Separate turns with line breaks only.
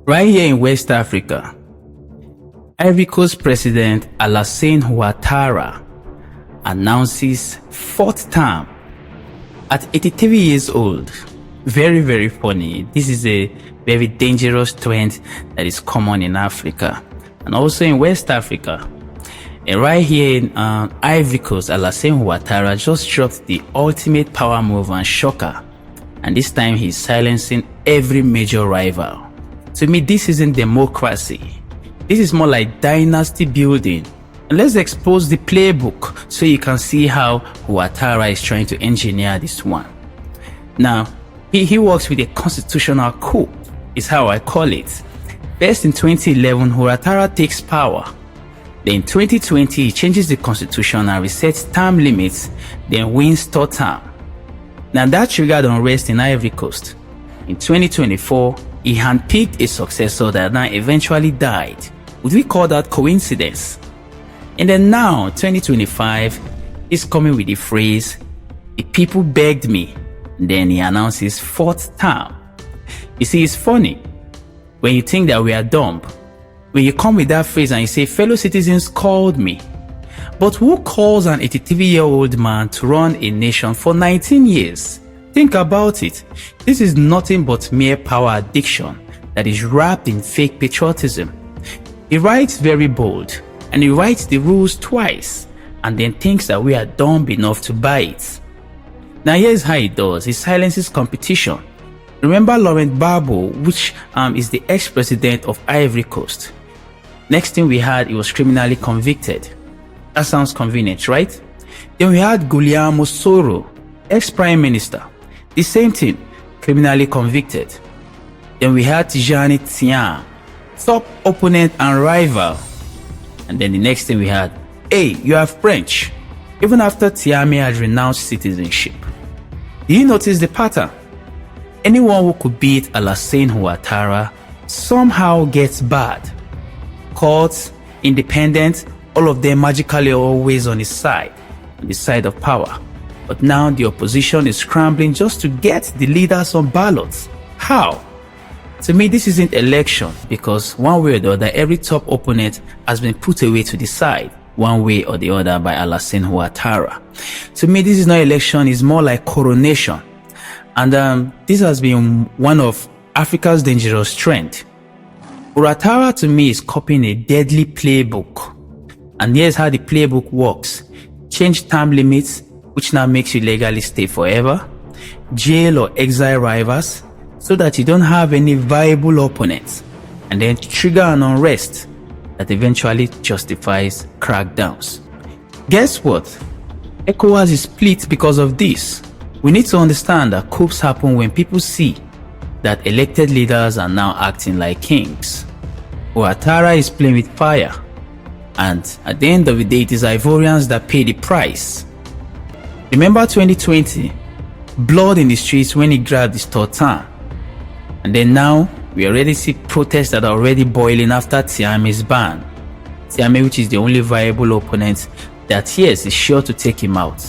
Right here in West Africa, Ivory Coast President Alassane Ouattara announces fourth term at 83 years old. Very, very funny. This is a very dangerous trend that is common in Africa and also in West Africa. And right here in Ivory Coast, Alassane Ouattara just dropped the ultimate power move and shocker. And this time he's silencing every major rival. To me, this isn't democracy. This is more like dynasty building. And let's expose the playbook so you can see how Ouattara is trying to engineer this one. Now, he works with a constitutional coup, is how I call it. First in 2011, Ouattara takes power. Then in 2020, he changes the constitution and resets term limits, then wins third term. Now that triggered unrest in Ivory Coast. In 2024, he handpicked a successor that now eventually died. Would we call that coincidence? And then now, 2025, he's coming with the phrase, "The people begged me." And then he announces fourth term. You see, it's funny when you think that we are dumb. When you come with that phrase and you say, "Fellow citizens called me." But who calls an 83-year-old man to run a nation for 19 years? Think about it. This is nothing but mere power addiction that is wrapped in fake patriotism. He writes very bold, and he writes the rules twice, and then thinks that we are dumb enough to buy it. Now here's how he does. He silences competition. Remember Laurent Gbagbo, which is the ex-president of Ivory Coast. Next thing we had, he was criminally convicted. That sounds convenient, right? Then we had Guglielmo Soro, ex-prime minister. The same thing, criminally convicted. Then we had Tijani Tian, top opponent and rival. And then the next thing we had, hey, you are French, even after Tiame had renounced citizenship. Do you notice the pattern? Anyone who could beat Alassane Ouattara somehow gets bad. Courts, independent, all of them magically always on his side, on the side of power. But now the opposition is scrambling just to get the leaders on ballots. How? To me, this isn't election, because one way or the other, every top opponent has been put away to the side, one way or the other, by Alassane Ouattara. To me, this is not election, it's more like coronation. And this has been one of Africa's dangerous trend. Ouattara, to me, is copying a deadly playbook. And here's how the playbook works. Change term limits, which now makes you legally stay forever. Jail or exile rivals, so that you don't have any viable opponents. And then trigger an unrest that eventually justifies crackdowns. Guess what? ECOWAS is split because of this. We need to understand that coups happen when people see that elected leaders are now acting like kings. Ouattara is playing with fire. And at the end of the day, it is Ivorians that pay the price. Remember 2020? Blood in the streets when he grabbed his third term. And then now, we already see protests that are already boiling after Tiame's ban. Tiame, which is the only viable opponent that, yes, is sure to take him out.